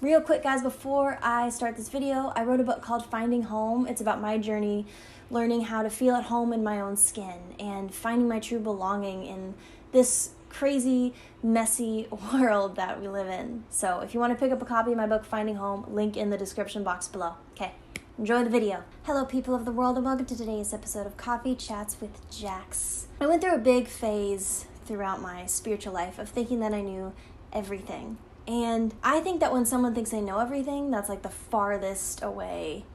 Real quick, guys, before I start this video, I wrote a book called Finding Home. It's about my journey learning how to feel at home in my own skin and finding my true belonging in this crazy, messy world that we live in. So if you want to pick up a copy of my book, Finding Home, link in the description box below. Okay, enjoy the video. Hello, people of the world, and welcome to today's episode of Coffee Chats with Jax. I went through a big phase throughout my spiritual life of thinking that I knew everything. And I think that when someone thinks they know everything, that's like the farthest away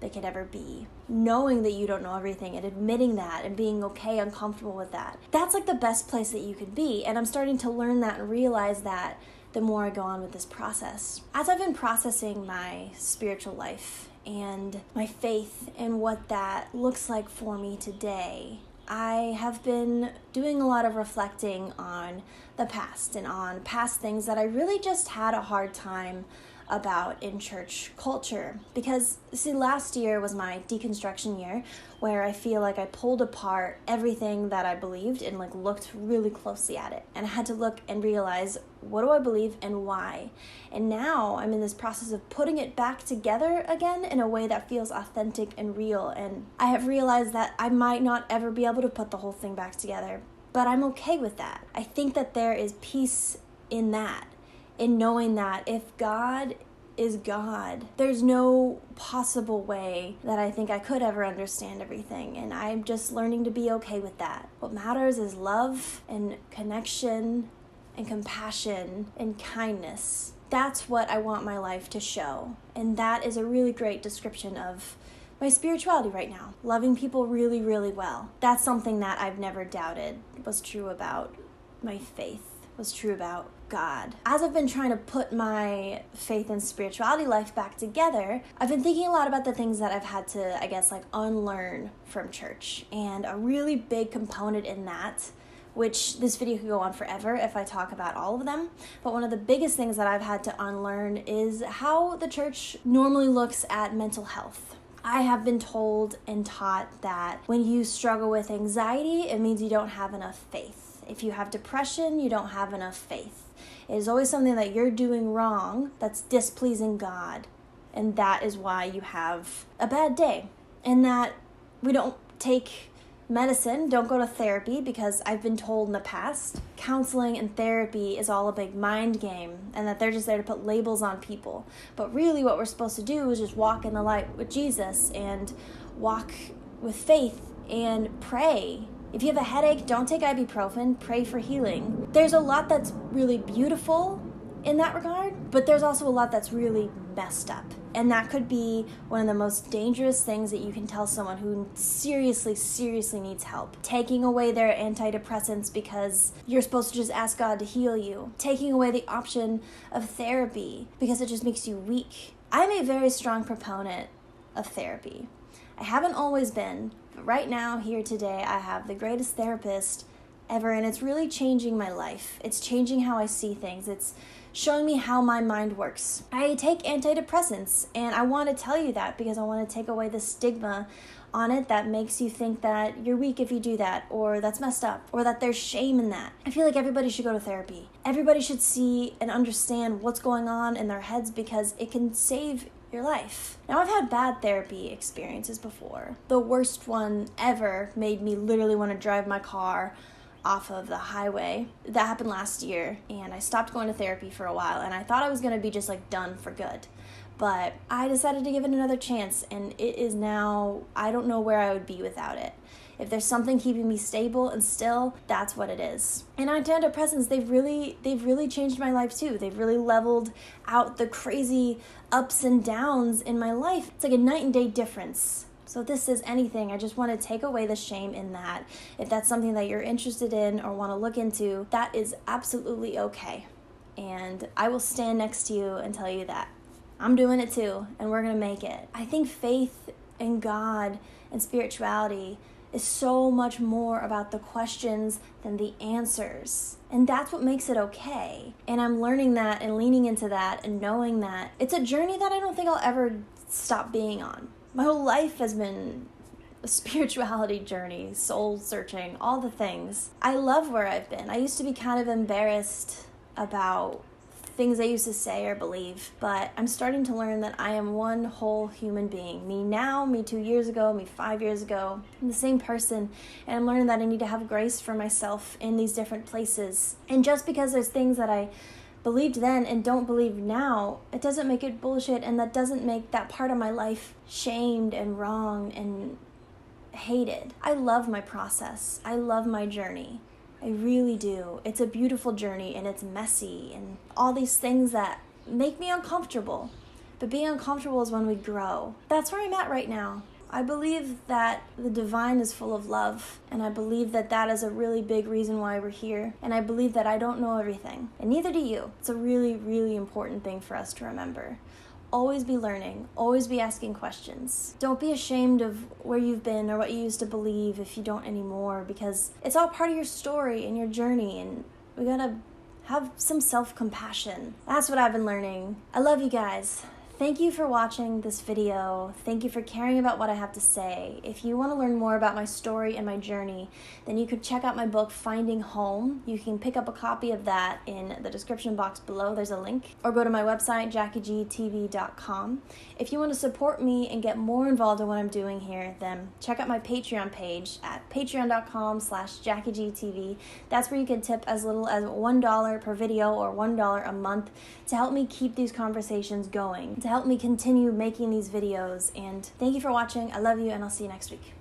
they could ever be. Knowing that you don't know everything and admitting that and being okay and comfortable with that, that's like the best place that you could be. And I'm starting to learn that and realize that the more I go on with this process. As I've been processing my spiritual life and my faith and what that looks like for me today, I have been doing a lot of reflecting on the past and on past things that I really just had a hard time about in church culture. Because, see, last year was my deconstruction year where I feel like I pulled apart everything that I believed and like looked really closely at it. And I had to look and realize, what do I believe and why? And now I'm in this process of putting it back together again in a way that feels authentic and real. And I have realized that I might not ever be able to put the whole thing back together, but I'm okay with that. I think that there is peace in that, in knowing that if God is God, there's no possible way that I think I could ever understand everything, and I'm just learning to be okay with that. What matters is love and connection and compassion and kindness. That's what I want my life to show, and that is a really great description of my spirituality right now. Loving people really, really well. That's something that I've never doubted was true about my faith, was true about God. As I've been trying to put my faith and spirituality life back together, I've been thinking a lot about the things that I've had to, unlearn from church. And a really big component in that, which this video could go on forever if I talk about all of them, but one of the biggest things that I've had to unlearn is how the church normally looks at mental health. I have been told and taught that when you struggle with anxiety, it means you don't have enough faith. If you have depression, you don't have enough faith. It is always something that you're doing wrong that's displeasing God, and that is why you have a bad day. And that we don't take medicine, don't go to therapy, because I've been told in the past counseling and therapy is all a big mind game and that they're just there to put labels on people. But really what we're supposed to do is just walk in the light with Jesus and walk with faith and pray. If you have a headache, don't take ibuprofen, pray for healing. There's a lot that's really beautiful in that regard, but there's also a lot that's really messed up. And that could be one of the most dangerous things that you can tell someone who seriously needs help. Taking away their antidepressants because you're supposed to just ask God to heal you. Taking away the option of therapy because it just makes you weak. I'm a very strong proponent of therapy. I haven't always been, but right now, here today, I have the greatest therapist ever, and it's really changing my life. It's changing how I see things. It's showing me how my mind works. I take antidepressants, and I want to tell you that because I want to take away the stigma on it that makes you think that you're weak if you do that, or that's messed up, or that there's shame in that. I feel like everybody should go to therapy. Everybody should see and understand what's going on in their heads because it can save your life. Now, I've had bad therapy experiences before. The worst one ever made me literally want to drive my car off of the highway. That happened last year, and I stopped going to therapy for a while, and I thought I was going to be just done for good. But I decided to give it another chance, and it is now, I don't know where I would be without it. If there's something keeping me stable and still, that's what it is. And antidepressants, they've really changed my life too. They've really leveled out the crazy ups and downs in my life. It's like a night and day difference. So if this is anything, I just want to take away the shame in that. If that's something that you're interested in or want to look into, that is absolutely okay. And I will stand next to you and tell you that I'm doing it too, and we're going to make it. I think faith in God and spirituality is so much more about the questions than the answers. And that's what makes it okay. And I'm learning that and leaning into that and knowing that it's a journey that I don't think I'll ever stop being on. My whole life has been a spirituality journey, soul searching, all the things. I love where I've been. I used to be kind of embarrassed about things I used to say or believe, but I'm starting to learn that I am one whole human being. Me now, me 2 years ago, me 5 years ago. I'm the same person, and I'm learning that I need to have grace for myself in these different places. And just because there's things that I believed then and don't believe now, it doesn't make it bullshit, and that doesn't make that part of my life shamed and wrong and hated. I love my process. I love my journey. I really do. It's a beautiful journey, and it's messy and all these things that make me uncomfortable. But being uncomfortable is when we grow. That's where I'm at right now. I believe that the divine is full of love, and I believe that that is a really big reason why we're here, and I believe that I don't know everything, and neither do you. It's a really, really important thing for us to remember. Always be learning, always be asking questions. Don't be ashamed of where you've been or what you used to believe if you don't anymore, because it's all part of your story and your journey, and we gotta have some self-compassion. That's what I've been learning. I love you guys. Thank you for watching this video. Thank you for caring about what I have to say. If you want to learn more about my story and my journey, then you could check out my book, Finding Home. You can pick up a copy of that in the description box below. There's a link. Or go to my website, jackiegtv.com. If you want to support me and get more involved in what I'm doing here, then check out my Patreon page at patreon.com/jackiegtv. That's where you can tip as little as $1 per video or $1 a month to help me keep these conversations going, to help me continue making these videos. And thank you for watching. I love you, and I'll see you next week.